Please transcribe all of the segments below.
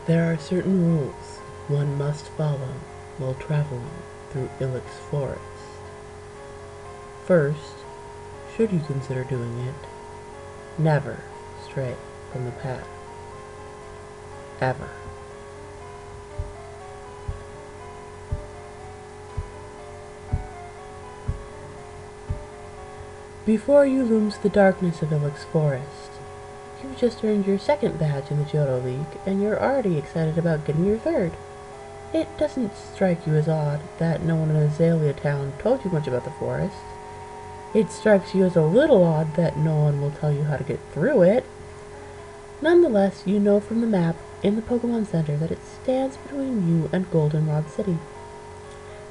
There are certain rules one must follow while traveling through Ilex Forest. First, should you consider doing it, never stray from the path. Ever. Before you looms the darkness of Ilex Forest. You've just earned your second badge in the Johto League, and you're already excited about getting your third. It doesn't strike you as odd that no one in Azalea Town told you much about the forest. It strikes you as a little odd that no one will tell you how to get through it. Nonetheless, you know from the map in the Pokemon Center that it stands between you and Goldenrod City,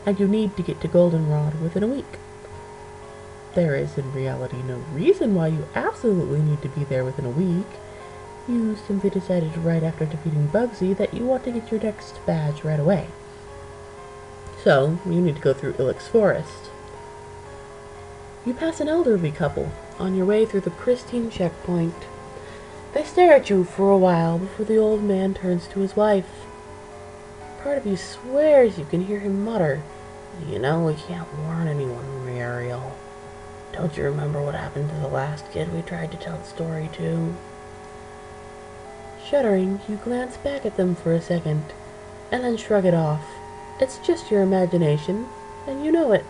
and you need to get to Goldenrod within a week. There is in reality no reason why you absolutely need to be there within a week. You simply decided right after defeating Bugsy that you want to get your next badge right away. So, you need to go through Ilex Forest. You pass an elderly couple on your way through the pristine checkpoint. They stare at you for a while before the old man turns to his wife. Part of you swears you can hear him mutter, "You know, we can't warn anyone, Muriel. Don't you remember what happened to the last kid we tried to tell the story to?" Shuddering, you glance back at them for a second, and then shrug it off. It's just your imagination, and you know it.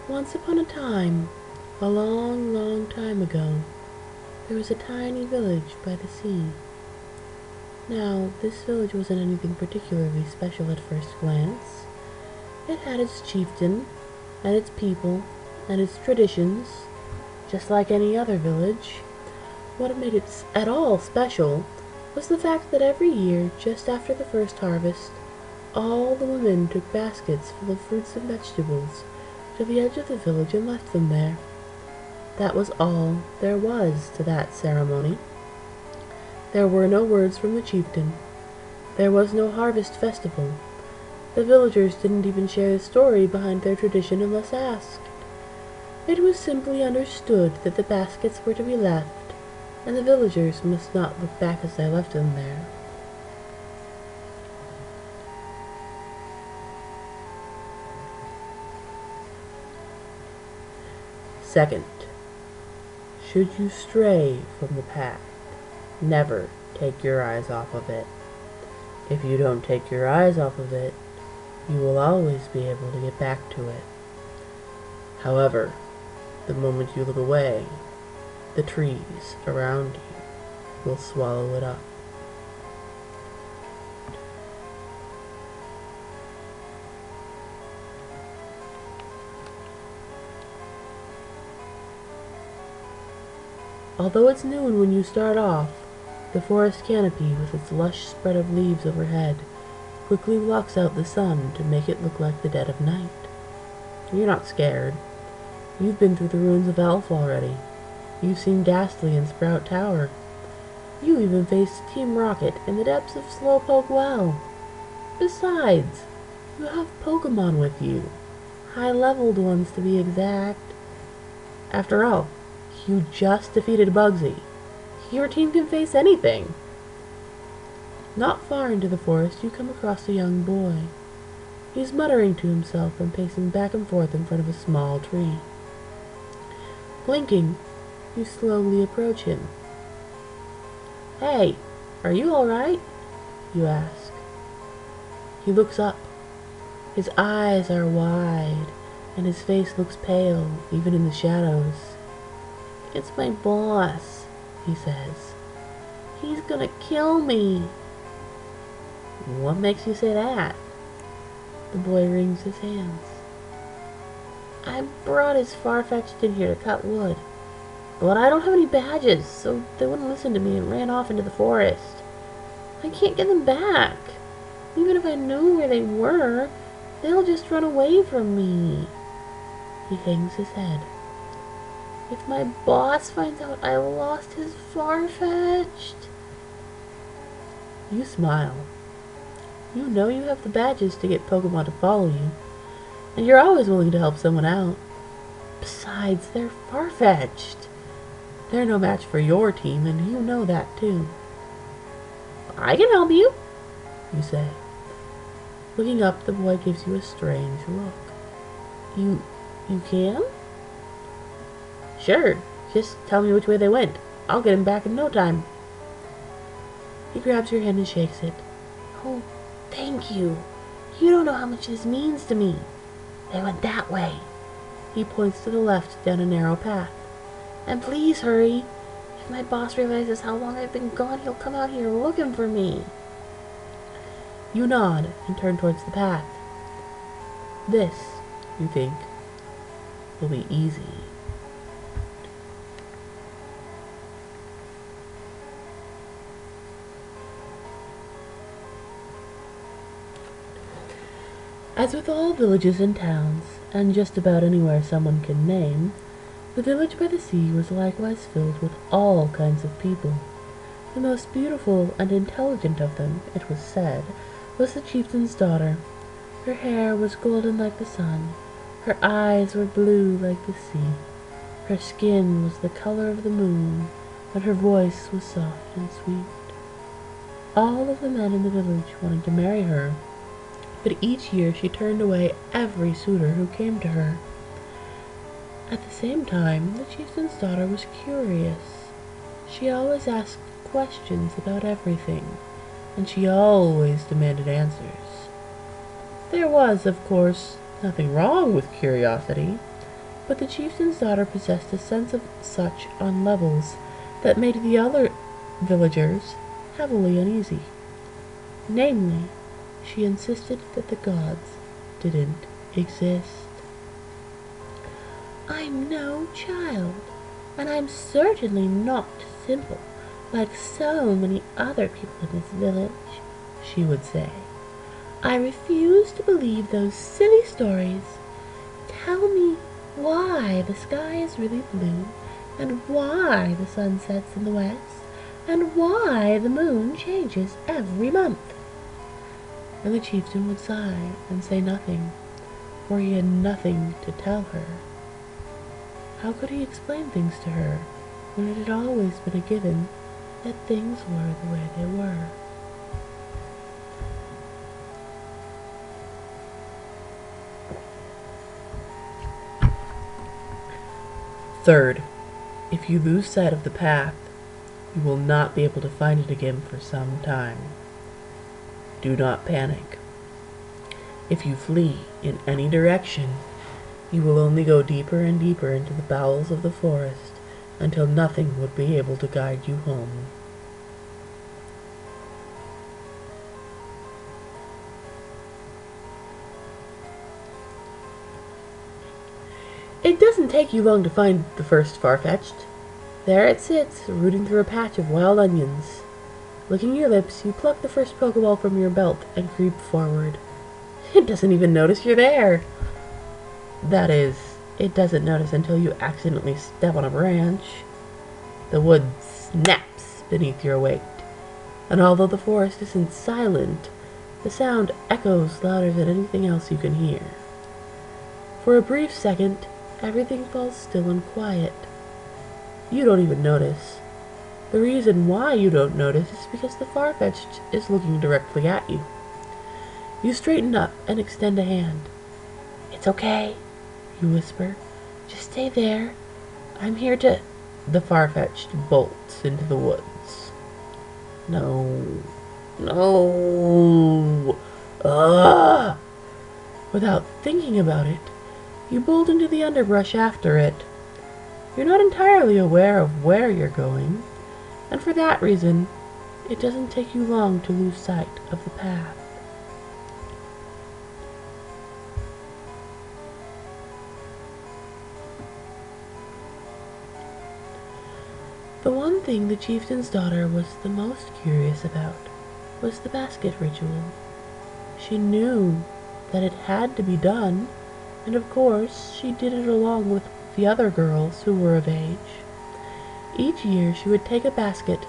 Once upon a time, a long, long time ago, there was a tiny village by the sea. Now, this village wasn't anything particularly special at first glance. It had its chieftain, and its people, and its traditions, just like any other village. What made it at all special was the fact that every year, just after the first harvest, all the women took baskets full of fruits and vegetables to the edge of the village and left them there. That was all there was to that ceremony. There were no words from the chieftain. There was no harvest festival. The villagers didn't even share the story behind their tradition unless asked. It was simply understood that the baskets were to be left, and the villagers must not look back as they left them there. Second, should you stray from the path, never take your eyes off of it. If you don't take your eyes off of it, you will always be able to get back to it. However, the moment you look away, the trees around you will swallow it up. Although it's noon when you start off, the forest canopy with its lush spread of leaves overhead quickly blocks out the sun to make it look like the dead of night. You're not scared. You've been through the ruins of Elf already. You've seen Ghastly and Sprout Tower. You even faced Team Rocket in the depths of Slowpoke Well. Besides, you have Pokemon with you. High-leveled ones to be exact. After all, you just defeated Bugsy. Your team can face anything. Not far into the forest, you come across a young boy. He's muttering to himself and pacing back and forth in front of a small tree. Blinking, you slowly approach him. "Hey, are you all right?" you ask. He looks up. His eyes are wide, and his face looks pale, even in the shadows. "It's my boss," he says. "He's gonna kill me." "What makes you say that?" The boy wrings his hands. "I brought his Farfetch'd in here to cut wood, but I don't have any badges, so they wouldn't listen to me and ran off into the forest. I can't get them back. Even if I knew where they were, they'll just run away from me." He hangs his head. "If my boss finds out I lost his Farfetch'd..." You smile. You know you have the badges to get Pokemon to follow you, and you're always willing to help someone out. Besides, they're far-fetched. They're no match for your team, and you know that too. I can help you, you say. Looking up, the boy gives you a strange look. You can? Sure, just tell me which way they went. I'll get him back in no time. He grabs your hand and shakes it. Oh, thank you. You don't know how much this means to me. They went that way. He points to the left down a narrow path. And please hurry. If my boss realizes how long I've been gone, he'll come out here looking for me. You nod and turn towards the path. This, you think, will be easy. As with all villages and towns, and just about anywhere someone can name, the village by the sea was likewise filled with all kinds of people. The most beautiful and intelligent of them, it was said, was the chieftain's daughter. Her hair was golden like the sun, her eyes were blue like the sea, her skin was the color of the moon, and her voice was soft and sweet. All of the men in the village wanted to marry her, but each year she turned away every suitor who came to her. At the same time, the chieftain's daughter was curious. She always asked questions about everything, and she always demanded answers. There was, of course, nothing wrong with curiosity, but the chieftain's daughter possessed a sense of such on levels that made the other villagers heavily uneasy. Namely, she insisted that the gods didn't exist. I'm no child, and I'm certainly not simple, like so many other people in this village, she would say. I refuse to believe those silly stories. Tell me why the sky is really blue, and why the sun sets in the west, and why the moon changes every month. And the chieftain would sigh and say nothing, for he had nothing to tell her. How could he explain things to her when it had always been a given that things were the way they were? Third, if you lose sight of the path, you will not be able to find it again for some time. Do not panic. If you flee in any direction, you will only go deeper and deeper into the bowels of the forest until nothing would be able to guide you home. It doesn't take you long to find the first Farfetch'd. There it sits, rooting through a patch of wild onions. Licking your lips, you pluck the first Pokeball from your belt and creep forward. It doesn't even notice you're there. That is, it doesn't notice until you accidentally step on a branch. The wood snaps beneath your weight, and although the forest isn't silent, the sound echoes louder than anything else you can hear. For a brief second, everything falls still and quiet. You don't even notice. The reason why you don't notice is because the Farfetch'd is looking directly at you. You straighten up and extend a hand. It's okay, you whisper. Just stay there. I'm here to... The Farfetch'd bolts into the woods. No. No. Ugh. Without thinking about it, you bolt into the underbrush after it. You're not entirely aware of where you're going, and for that reason, it doesn't take you long to lose sight of the path. The one thing the chieftain's daughter was the most curious about was the basket ritual. She knew that it had to be done, and of course she did it along with the other girls who were of age. Each year she would take a basket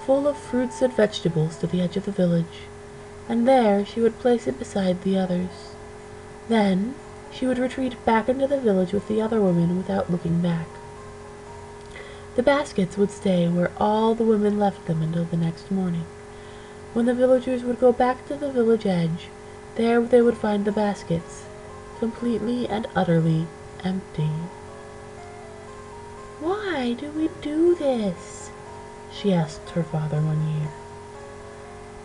full of fruits and vegetables to the edge of the village, and there she would place it beside the others. Then, she would retreat back into the village with the other women without looking back. The baskets would stay where all the women left them until the next morning. When the villagers would go back to the village edge, there they would find the baskets, completely and utterly empty. "Why do we do this?" she asked her father one year.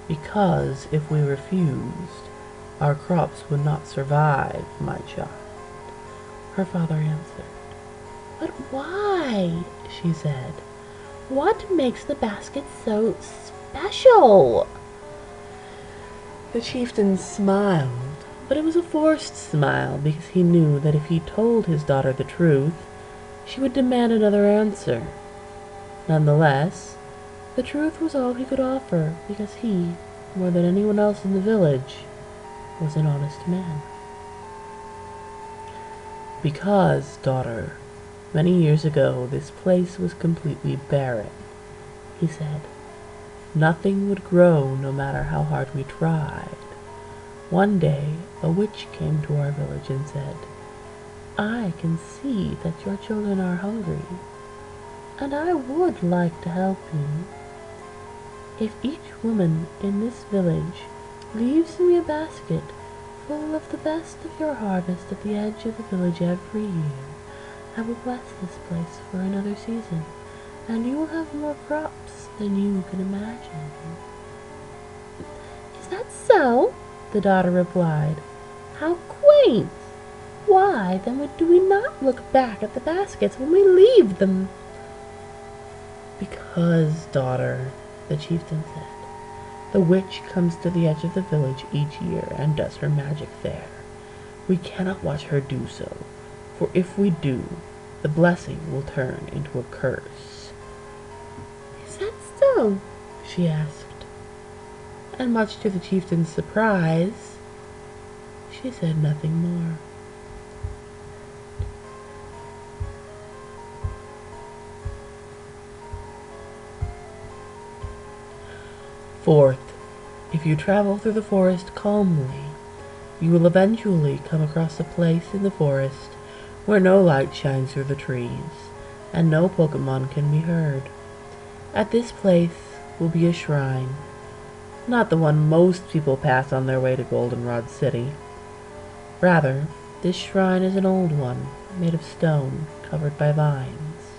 "Because if we refused, our crops would not survive, my child," her father answered. "But why?" she said. "What makes the basket so special?" The chieftain smiled, but it was a forced smile because he knew that if he told his daughter the truth, she would demand another answer. Nonetheless, the truth was all he could offer because he, more than anyone else in the village, was an honest man. "Because, daughter, many years ago this place was completely barren," he said. "Nothing would grow no matter how hard we tried. One day a witch came to our village and said, 'I can see that your children are hungry, and I would like to help you. If each woman in this village leaves me a basket full of the best of your harvest at the edge of the village every year, I will bless this place for another season, and you will have more crops than you can imagine.'" "Is that so?" the daughter replied. "How quaint! Why, then, do we not look back at the baskets when we leave them?" "Because, daughter," the chieftain said, "the witch comes to the edge of the village each year and does her magic there. We cannot watch her do so, for if we do, the blessing will turn into a curse." "Is that so?" she asked. And much to the chieftain's surprise, she said nothing more. Fourth, if you travel through the forest calmly, you will eventually come across a place in the forest where no light shines through the trees, and no Pokemon can be heard. At this place will be a shrine, not the one most people pass on their way to Goldenrod City. Rather, this shrine is an old one, made of stone, covered by vines.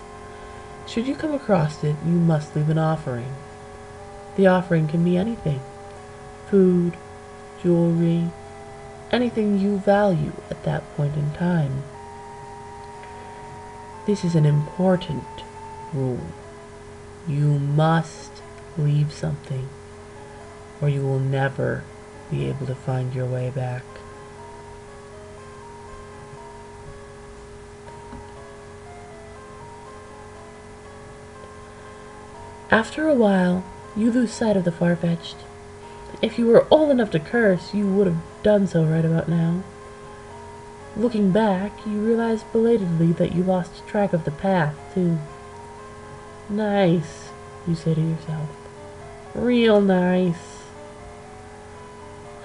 Should you come across it, you must leave an offering. The offering can be anything: food, jewelry, anything you value at that point in time. This is an important rule. You must leave something, or you will never be able to find your way back. After a while, you lose sight of the far-fetched. If you were old enough to curse, you would have done so right about now. Looking back, you realize belatedly that you lost track of the path, too. "Nice," you say to yourself. "Real nice."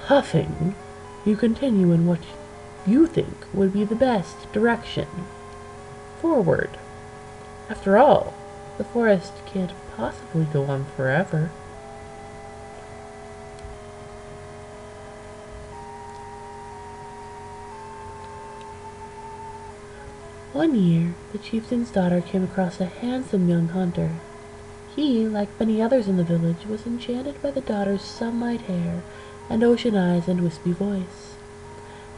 Huffing, you continue in what you think would be the best direction: forward. After all, the forest can't possibly go on forever. One year, the chieftain's daughter came across a handsome young hunter. He, like many others in the village, was enchanted by the daughter's sunlight hair and ocean eyes and wispy voice.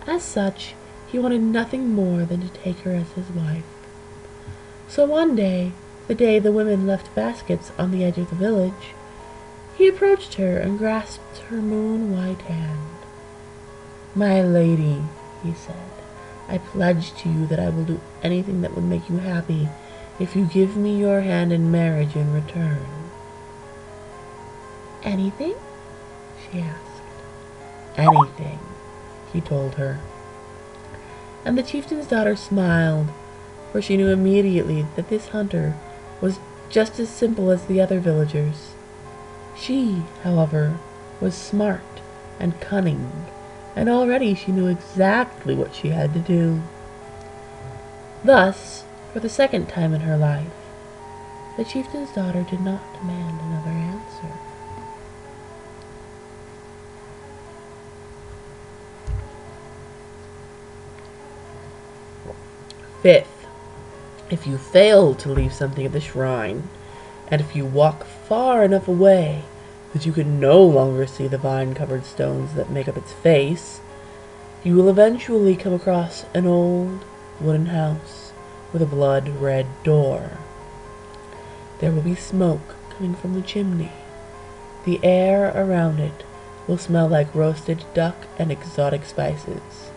As such, he wanted nothing more than to take her as his wife. So one day, the day the women left baskets on the edge of the village, he approached her and grasped her moon-white hand. "My lady," he said, "I pledge to you that I will do anything that would make you happy if you give me your hand in marriage in return." "Anything?" she asked. "Anything," he told her. And the chieftain's daughter smiled, for she knew immediately that this hunter was just as simple as the other villagers. She, however, was smart and cunning, and already she knew exactly what she had to do. Thus, for the second time in her life, the chieftain's daughter did not demand another answer. Fifth, if you fail to leave something at the shrine, and if you walk far enough away that you can no longer see the vine-covered stones that make up its face, you will eventually come across an old wooden house with a blood-red door. There will be smoke coming from the chimney. The air around it will smell like roasted duck and exotic spices.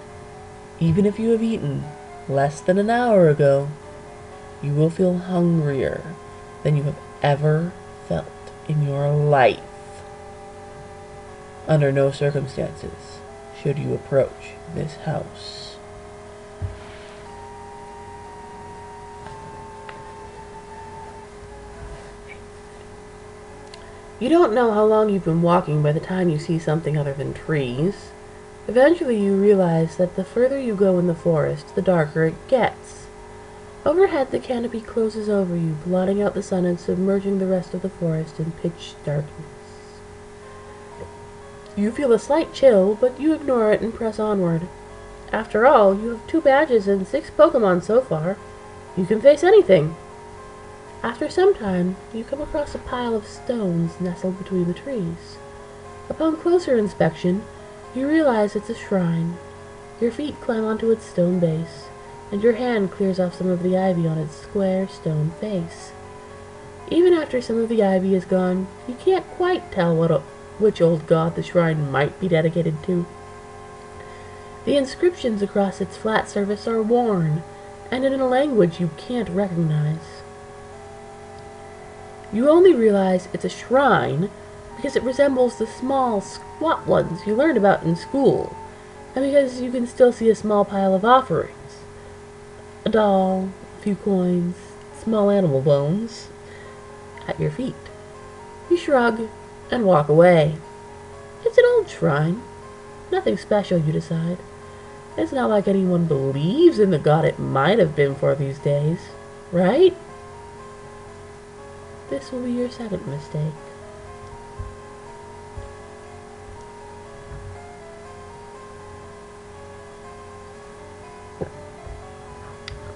Even if you have eaten less than an hour ago, you will feel hungrier than you have ever felt in your life. Under no circumstances should you approach this house. You don't know how long you've been walking by the time you see something other than trees. Eventually you realize that the further you go in the forest, the darker it gets. Overhead, the canopy closes over you, blotting out the sun and submerging the rest of the forest in pitch darkness. You feel a slight chill, but you ignore it and press onward. After all, you have 2 badges and 6 Pokemon so far. You can face anything. After some time, you come across a pile of stones nestled between the trees. Upon closer inspection, you realize it's a shrine. Your feet climb onto its stone base, and your hand clears off some of the ivy on its square stone face. Even after some of the ivy is gone, you can't quite tell which old god the shrine might be dedicated to. The inscriptions across its flat surface are worn, and in a language you can't recognize. You only realize it's a shrine because it resembles the small, squat ones you learned about in school, and because you can still see a small pile of offerings. A doll, a few coins, small animal bones at your feet. You shrug and walk away. It's an old shrine. Nothing special, you decide. It's not like anyone believes in the god it might have been for these days, right? This will be your second mistake.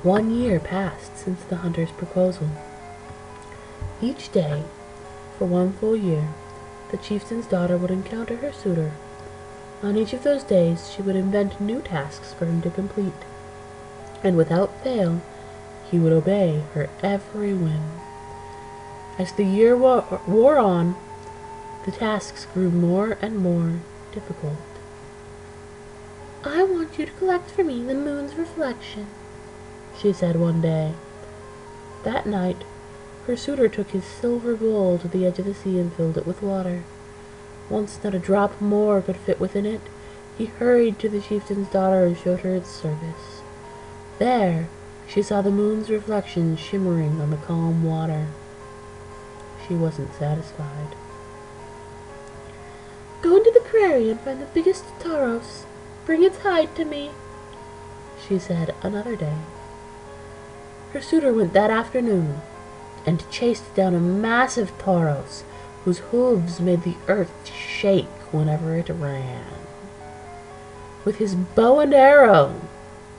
One year passed since the hunter's proposal. Each day, for 1 full year, the chieftain's daughter would encounter her suitor. On each of those days, she would invent new tasks for him to complete, and without fail, he would obey her every whim. As the year wore on, the tasks grew more and more difficult. "I want you to collect for me the moon's reflection," she said one day. That night, her suitor took his silver bowl to the edge of the sea and filled it with water. Once not a drop more could fit within it, he hurried to the chieftain's daughter and showed her its surface. There, she saw the moon's reflection shimmering on the calm water. She wasn't satisfied. "Go into the prairie and find the biggest Tauros. Bring its hide to me," she said another day. Her suitor went that afternoon and chased down a massive Tauros whose hooves made the earth shake whenever it ran. With his bow and arrow,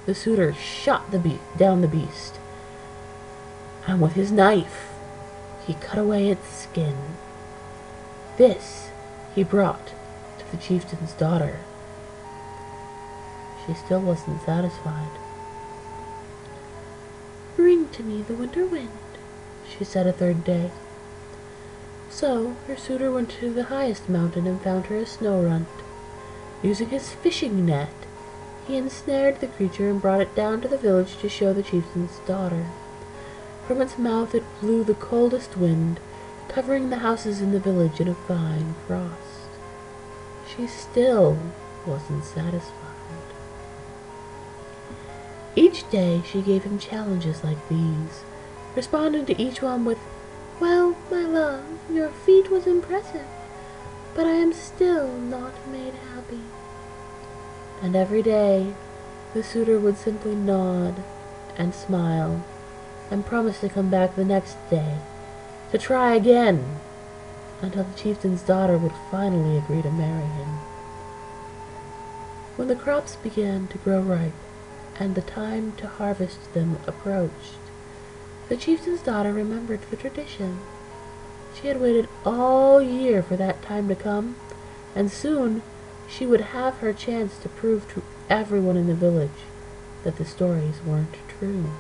the suitor shot down the beast, and with his knife, he cut away its skin. This he brought to the chieftain's daughter. She still wasn't satisfied. "Bring to me the winter wind," she said a third day. So her suitor went to the highest mountain and found her a snow runt. Using his fishing net, he ensnared the creature and brought it down to the village to show the chieftain's daughter. From its mouth it blew the coldest wind, covering the houses in the village in a fine frost. She still wasn't satisfied. Each day she gave him challenges like these, responding to each one with, "Well, my love, your feat was impressive, but I am still not made happy." And every day, the suitor would simply nod and smile and promise to come back the next day to try again until the chieftain's daughter would finally agree to marry him. When the crops began to grow ripe and the time to harvest them approached, the chieftain's daughter remembered the tradition. She had waited all year for that time to come, and soon she would have her chance to prove to everyone in the village that the stories weren't true.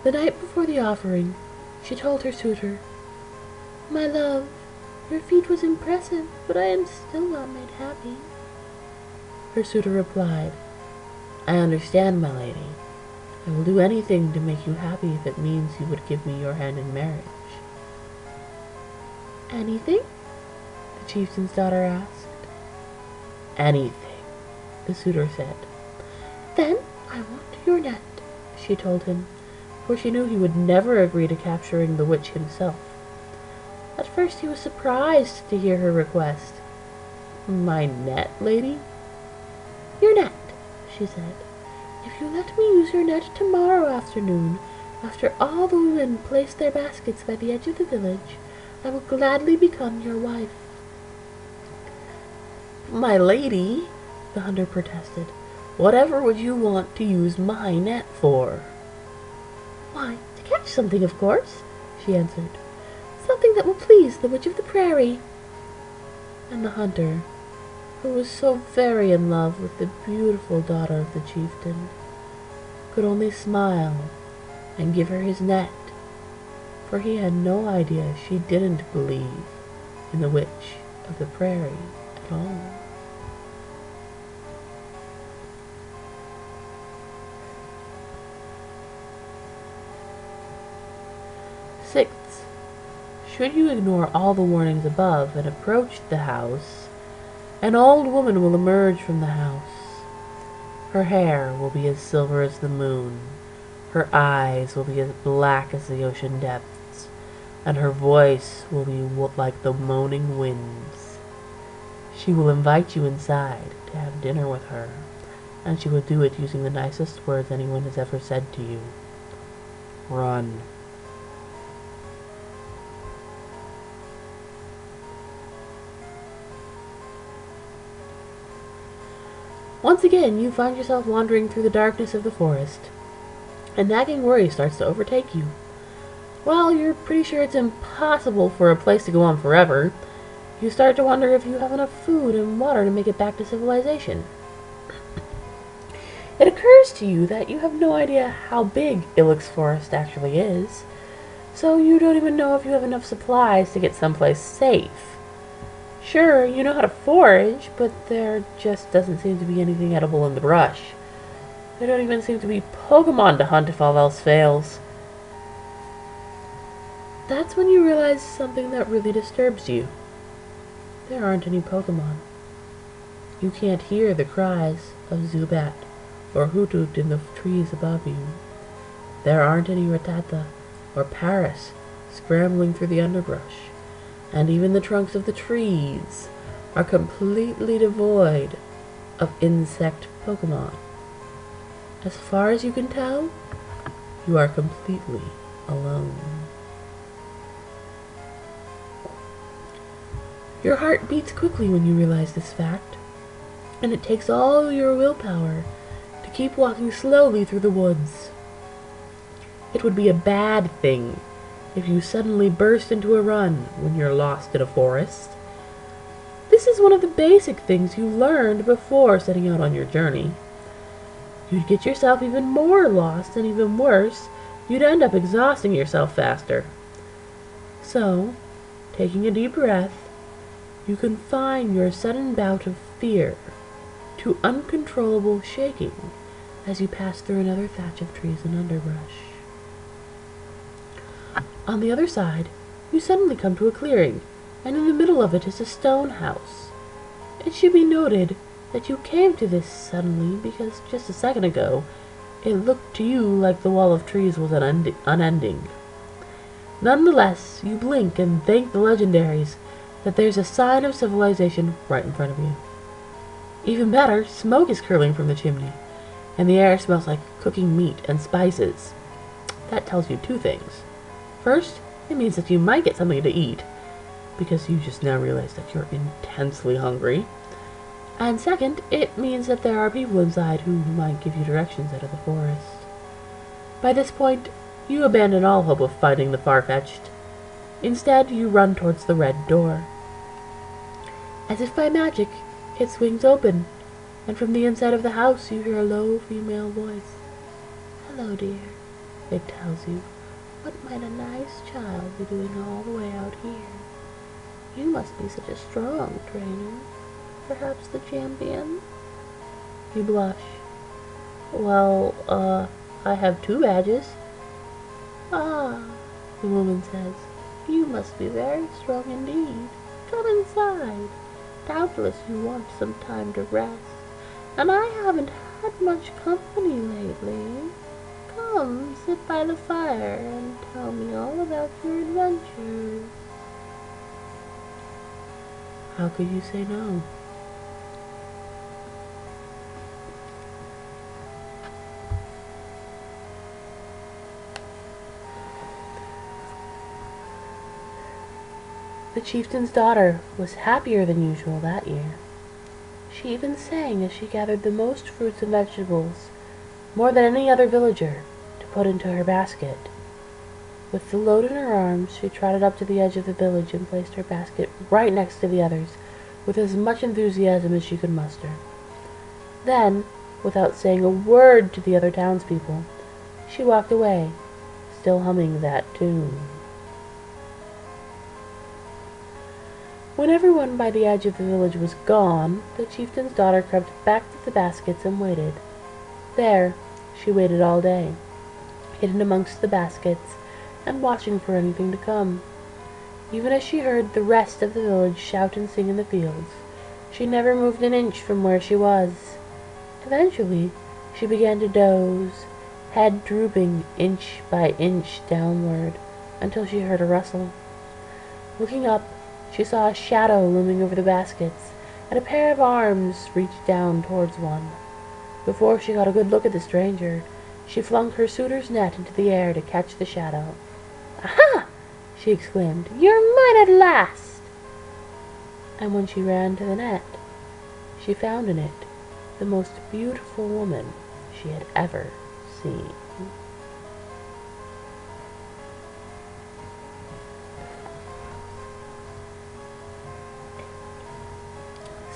The night before the offering, she told her suitor, "My love, your feat was impressive, but I am still not made happy." Her suitor replied, "I understand, my lady. I will do anything to make you happy if it means you would give me your hand in marriage." "Anything?" the chieftain's daughter asked. "Anything," the suitor said. "Then I want your net," she told him, for she knew he would never agree to capturing the witch himself. At first he was surprised to hear her request. "My net, lady?" "Your net," she said. "If you let me use your net tomorrow afternoon, after all the women place their baskets by the edge of the village, I will gladly become your wife." "My lady," the hunter protested, "whatever would you want to use my net for?" "Why, to catch something, of course," she answered. "Something that will please the witch of the prairie." And the hunter, who was so very in love with the beautiful daughter of the chieftain, could only smile and give her his net, for he had no idea she didn't believe in the witch of the prairie at all. Sixth, should you ignore all the warnings above and approach the house, an old woman will emerge from the house. Her hair will be as silver as the moon, her eyes will be as black as the ocean depths, and her voice will be like the moaning winds. She will invite you inside to have dinner with her, and she will do it using the nicest words anyone has ever said to you. Run. Once again, you find yourself wandering through the darkness of the forest. A nagging worry starts to overtake you. While you're pretty sure it's impossible for a place to go on forever, you start to wonder if you have enough food and water to make it back to civilization. It occurs to you that you have no idea how big Ilex Forest actually is, so you don't even know if you have enough supplies to get someplace safe. Sure, you know how to forage, but there just doesn't seem to be anything edible in the brush. There don't even seem to be Pokemon to hunt if all else fails. That's when you realize something that really disturbs you. There aren't any Pokemon. You can't hear the cries of Zubat or Hoothoot in the trees above you. There aren't any Rattata or Paris scrambling through the underbrush. And even the trunks of the trees are completely devoid of insect Pokemon. As far as you can tell, you are completely alone. Your heart beats quickly when you realize this fact, and it takes all your willpower to keep walking slowly through the woods. It would be a bad thing if you suddenly burst into a run when you're lost in a forest. This is one of the basic things you learned before setting out on your journey. You'd get yourself even more lost, and even worse, you'd end up exhausting yourself faster. So, taking a deep breath, you confine your sudden bout of fear to uncontrollable shaking as you pass through another thatch of trees and underbrush. On the other side, you suddenly come to a clearing, and in the middle of it is a stone house. It should be noted that you came to this suddenly because just a second ago, it looked to you like the wall of trees was unending. Nonetheless, you blink and thank the legendaries that there's a sign of civilization right in front of you. Even better, smoke is curling from the chimney, and the air smells like cooking meat and spices. That tells you two things. First, it means that you might get something to eat, because you just now realize that you're intensely hungry. And second, it means that there are people inside who might give you directions out of the forest. By this point, you abandon all hope of finding the far-fetched. Instead, you run towards the red door. As if by magic, it swings open, and from the inside of the house you hear a low female voice. "Hello, dear," it tells you. "What might a nice child be doing all the way out here? You must be such a strong trainer. Perhaps the champion?" You blush. "Well, I have 2 badges." "Ah," the woman says, "you must be very strong indeed. Come inside. Doubtless you want some time to rest, and I haven't had much company lately. Come, sit by the fire and tell me all about your adventures." How could you say no? The chieftain's daughter was happier than usual that year. She even sang as she gathered the most fruits and vegetables, more than any other villager, to put into her basket. With the load in her arms, she trotted up to the edge of the village and placed her basket right next to the others, with as much enthusiasm as she could muster. Then, without saying a word to the other townspeople, she walked away, still humming that tune. When everyone by the edge of the village was gone, the chieftain's daughter crept back to the baskets and waited. There, she waited all day, hidden amongst the baskets, and watching for anything to come. Even as she heard the rest of the village shout and sing in the fields, she never moved an inch from where she was. Eventually, she began to doze, head drooping inch by inch downward, until she heard a rustle. Looking up, she saw a shadow looming over the baskets, and a pair of arms reached down towards one. Before she got a good look at the stranger, she flung her suitor's net into the air to catch the shadow. "Aha!" she exclaimed. "You're mine at last!" And when she ran to the net, she found in it the most beautiful woman she had ever seen.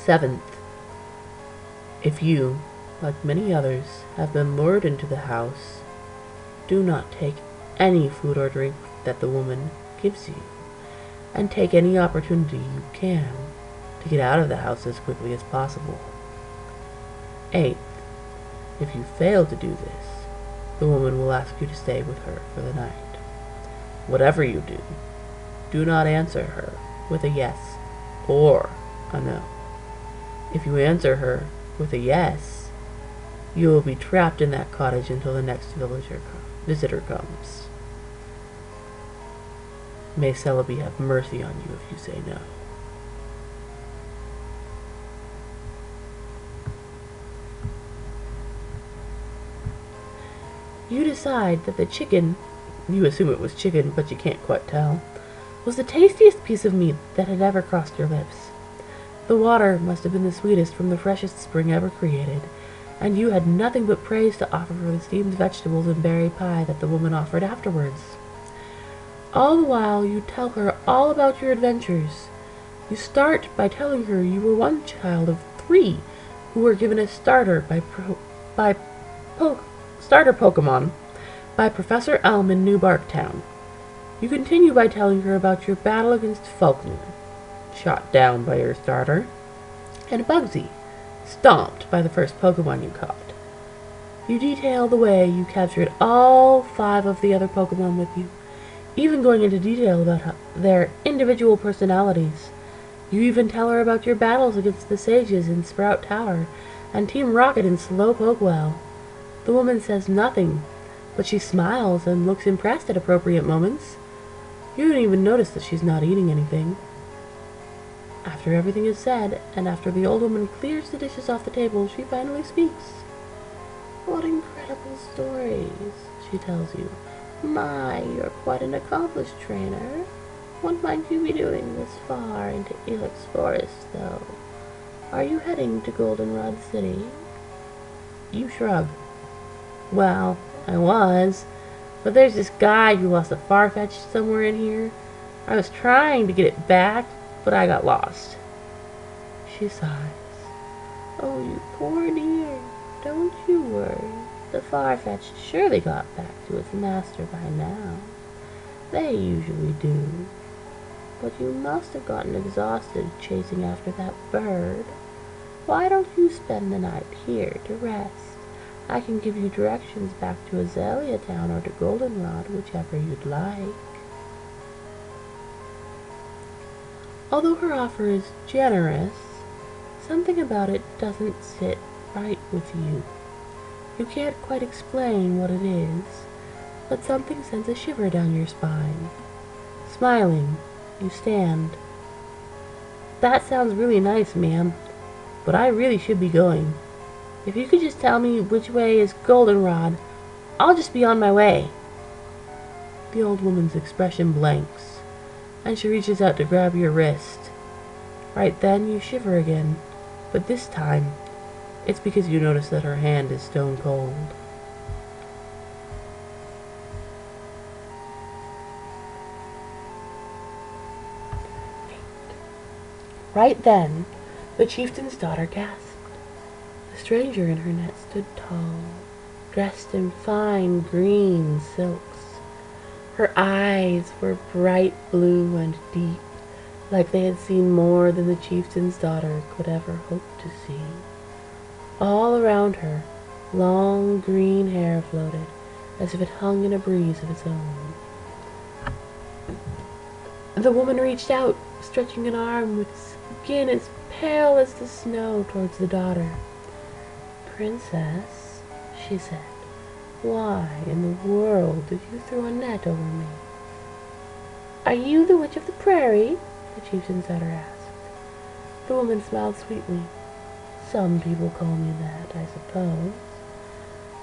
Seventh, if you, like many others, have been lured into the house, do not take any food or drink that the woman gives you, and take any opportunity you can to get out of the house as quickly as possible. Eighth, if you fail to do this, the woman will ask you to stay with her for the night. Whatever you do, do not answer her with a yes or a no. If you answer her with a yes, you will be trapped in that cottage until the next visitor comes. May Celebi have mercy on you if you say no. You decide that the chicken, you assume it was chicken but you can't quite tell, was the tastiest piece of meat that had ever crossed your lips. The water must have been the sweetest from the freshest spring ever created, and you had nothing but praise to offer for the steamed vegetables and berry pie that the woman offered afterwards. All the while you tell her all about your adventures. You start by telling her you were one child of 3 who were given a starter starter Pokemon by Professor Elm in New Barktown. You continue by telling her about your battle against Falkner, shot down by your starter, and Bugsy, stomped by the first Pokemon you caught. You detail the way you captured all 5 of the other Pokemon with you, even going into detail about their individual personalities. You even tell her about your battles against the Sages in Sprout Tower and Team Rocket in Slowpoke Well. The woman says nothing, but she smiles and looks impressed at appropriate moments. You don't even notice that she's not eating anything. After everything is said, and after the old woman clears the dishes off the table, she finally speaks. "What incredible stories," she tells you. "My, you're quite an accomplished trainer. What might you be doing this far into Ilex Forest, though? Are you heading to Goldenrod City?" You shrug. "Well, I was, but there's this guy who lost a Farfetch'd somewhere in here. I was trying to get it back, but I got lost." She sighs. "Oh, you poor dear. Don't you worry. The Farfetch'd surely got back to its master by now. They usually do. But you must have gotten exhausted chasing after that bird. Why don't you spend the night here to rest? I can give you directions back to Azalea Town or to Goldenrod, whichever you'd like." Although her offer is generous, something about it doesn't sit right with you. You can't quite explain what it is, but something sends a shiver down your spine. Smiling, you stand. "That sounds really nice, ma'am, but I really should be going. If you could just tell me which way is Goldenrod, I'll just be on my way." The old woman's expression blanks, and she reaches out to grab your wrist. Right then you shiver again, but this time it's because you notice that her hand is stone cold. Right then, the chieftain's daughter gasped. The stranger in her net stood tall, dressed in fine green silks. Her eyes were bright blue and deep, like they had seen more than the chieftain's daughter could ever hope to see. All around her, long green hair floated, as if it hung in a breeze of its own. The woman reached out, stretching an arm with skin as pale as the snow towards the daughter. "Princess," she said, "why in the world did you throw a net over me?" "Are you the witch of the prairie?" the chieftain's daughter asked. The woman smiled sweetly. "Some people call me that, I suppose.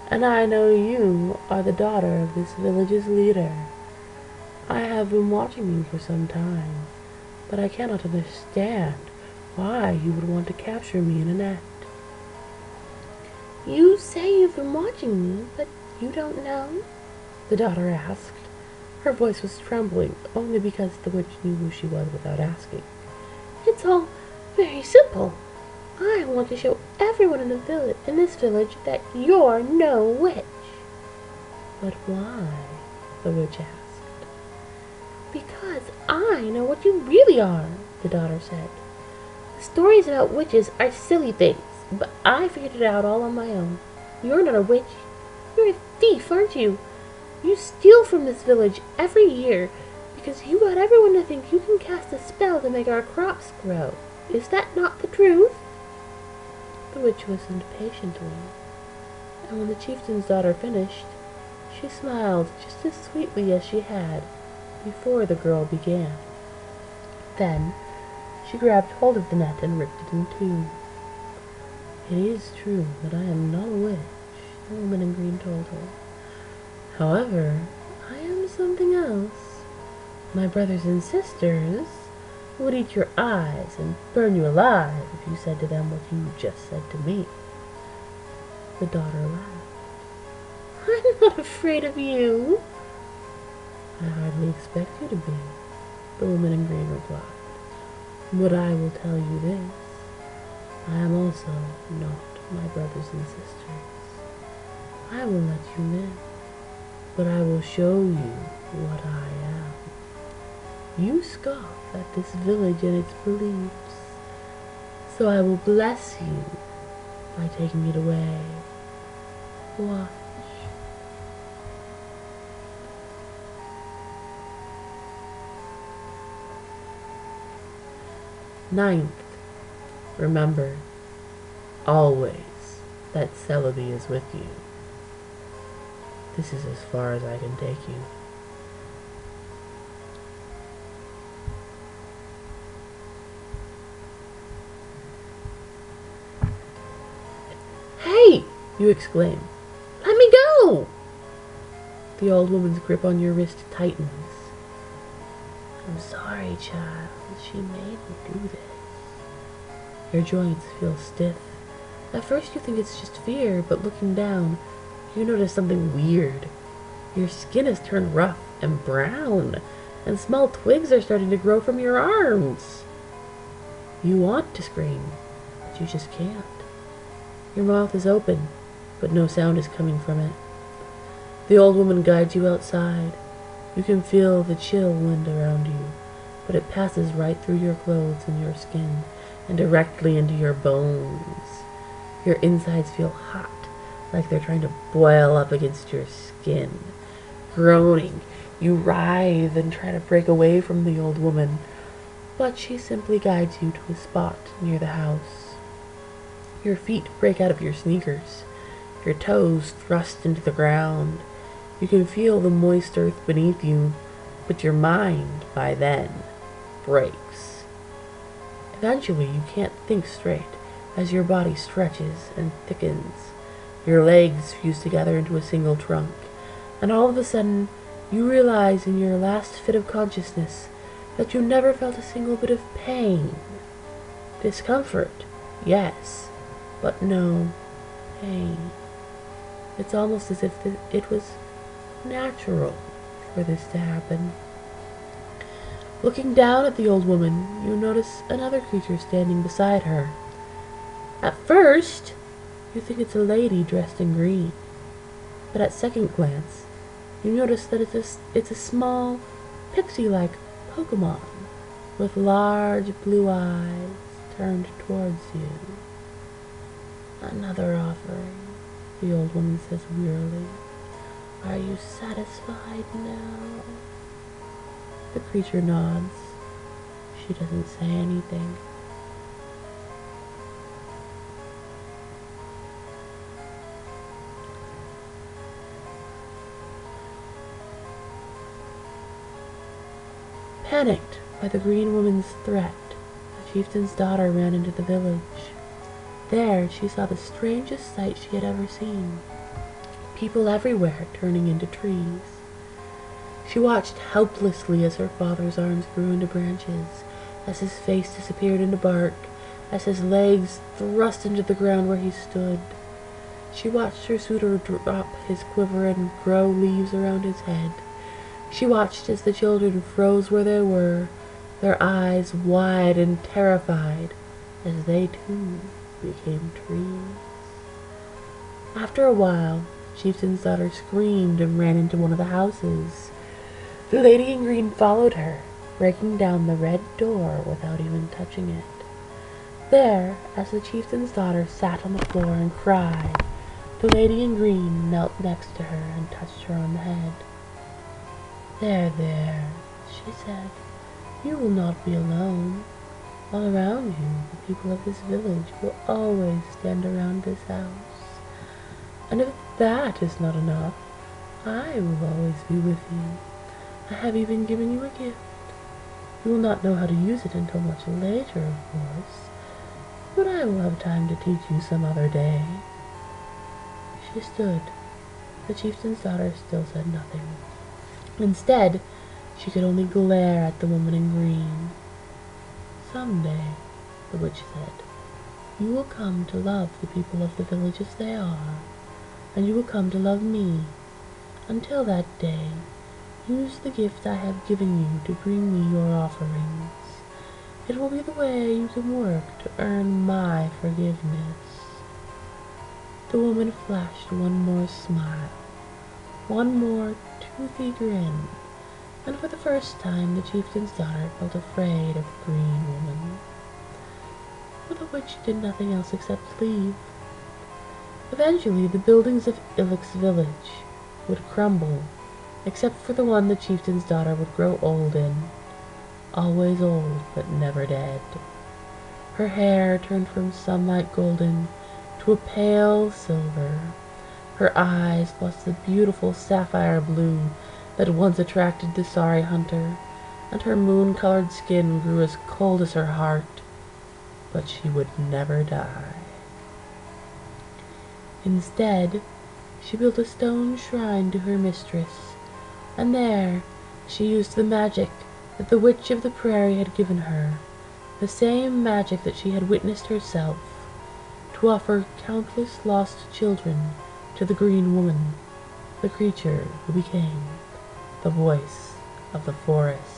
And I know you are the daughter of this village's leader. I have been watching you for some time, but I cannot understand why you would want to capture me in a net." "You say you've been watching me, but you don't know?" the daughter asked. Her voice was trembling, only because the witch knew who she was without asking. "It's all very simple. I want to show everyone in this village that you're no witch." "But why?" the witch asked. "Because I know what you really are," the daughter said. "The stories about witches are silly things, but I figured it out all on my own. You're not a witch. You're a thief, aren't you? You steal from this village every year because you got everyone to think you can cast a spell to make our crops grow. Is that not the truth?" The witch listened patiently, and when the chieftain's daughter finished, she smiled just as sweetly as she had before the girl began. Then she grabbed hold of the net and ripped it in two. "It is true that I am not a witch," the woman in green told her. "However, I am something else. My brothers and sisters would eat your eyes and burn you alive if you said to them what you just said to me." The daughter laughed. "I'm not afraid of you." "I hardly expect you to be," the woman in green replied. "But I will tell you this. I am also not my brothers and sisters. I will let you live, but I will show you what I am. You scoff at this village and its beliefs, so I will bless you by taking it away. Watch." Ninth, remember, always, that Celebi is with you. This is as far as I can take you. You exclaim, "Let me go!" The old woman's grip on your wrist tightens. "I'm sorry, child. She made me do this." Your joints feel stiff. At first you think it's just fear, but looking down, you notice something weird. Your skin has turned rough and brown, and small twigs are starting to grow from your arms. You want to scream, but you just can't. Your mouth is open, but no sound is coming from it. The old woman guides you outside. You can feel the chill wind around you, but it passes right through your clothes and your skin, and directly into your bones. Your insides feel hot, like they're trying to boil up against your skin. Groaning, you writhe and try to break away from the old woman, but she simply guides you to a spot near the house. Your feet break out of your sneakers, your toes thrust into the ground. You can feel the moist earth beneath you, but your mind, by then, breaks. Eventually, you can't think straight as your body stretches and thickens. Your legs fuse together into a single trunk, and all of a sudden, you realize in your last fit of consciousness that you never felt a single bit of pain. Discomfort, yes, but no pain. It's almost as if it was natural for this to happen. Looking down at the old woman, you notice another creature standing beside her. At first, you think it's a lady dressed in green, but at second glance, you notice that it's a small, pixie-like Pokemon with large blue eyes turned towards you. "Another offering," the old woman says wearily. "Are you satisfied now?" The creature nods. She doesn't say anything. Panicked by the green woman's threat, the chieftain's daughter ran into the village. There she saw the strangest sight she had ever seen. People everywhere turning into trees. She watched helplessly as her father's arms grew into branches, as his face disappeared into bark, as his legs thrust into the ground where he stood. She watched her suitor drop his quiver and grow leaves around his head. She watched as the children froze where they were, their eyes wide and terrified, as they too became trees. After a while, Chieftain's daughter screamed and ran into one of the houses. The lady in green followed her, breaking down the red door without even touching it. There, as the chieftain's daughter sat on the floor and cried, the lady in green knelt next to her and touched her on the head. "There, there," she said. "You will not be alone. All around you, the people of this village will always stand around this house. And if that is not enough, I will always be with you. I have even given you a gift. You will not know how to use it until much later, of course, but I will have time to teach you some other day." She stood. The chieftain's daughter still said nothing. Instead, she could only glare at the woman in green. "Someday," the witch said, "you will come to love the people of the village as they are, and you will come to love me. Until that day, use the gift I have given you to bring me your offerings. It will be the way you can work to earn my forgiveness." The woman flashed one more smile, one more toothy grin, and for the first time the chieftain's daughter felt afraid of the green woman. But the witch did nothing else except leave. Eventually the buildings of Ilex village would crumble, except for the one the chieftain's daughter would grow old in. Always old, but never dead. Her hair turned from sunlight golden to a pale silver. Her eyes lost the beautiful sapphire blue that once attracted the sorry hunter, and her moon-colored skin grew as cold as her heart, but she would never die. Instead, she built a stone shrine to her mistress, and there she used the magic that the witch of the prairie had given her, the same magic that she had witnessed herself, to offer countless lost children to the Green Woman, the creature who became the voice of the forest.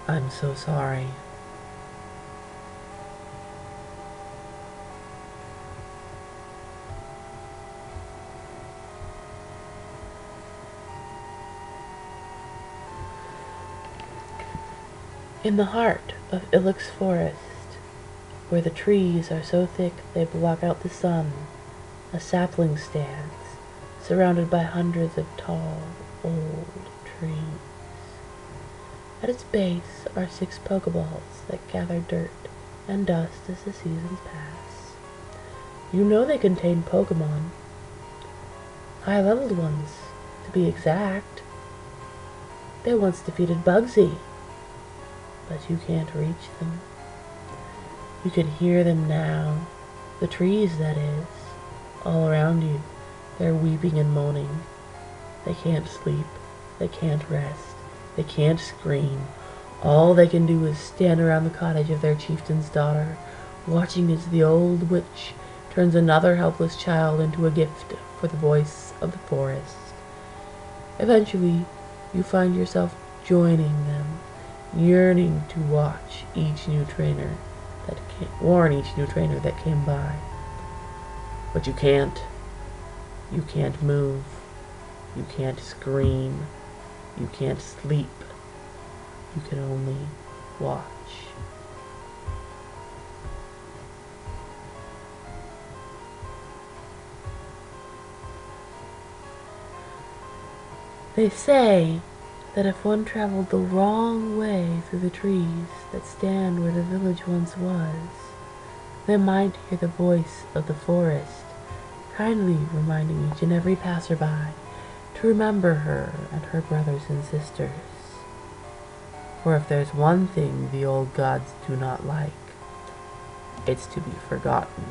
I'm so sorry. In the heart of Ilex Forest, where the trees are so thick they block out the sun, a sapling stands, surrounded by hundreds of tall, old trees. At its base are 6 Pokeballs that gather dirt and dust as the seasons pass. You know they contain Pokemon. High-leveled ones, to be exact. They once defeated Bugsy, but you can't reach them. You can hear them now, the trees, that is, all around you. They're weeping and moaning. They can't sleep, they can't rest. They can't scream. All they can do is stand around the cottage of their chieftain's daughter, watching as the old witch turns another helpless child into a gift for the voice of the forest. Eventually, you find yourself joining them, yearning to watch each new trainer warn each new trainer that came by. But you can't. You can't move. You can't scream. You can't sleep. You can only watch. They say that if one traveled the wrong way through the trees that stand where the village once was, they might hear the voice of the forest, kindly reminding each and every passerby to remember her and her brothers and sisters. For if there's one thing the old gods do not like, it's to be forgotten.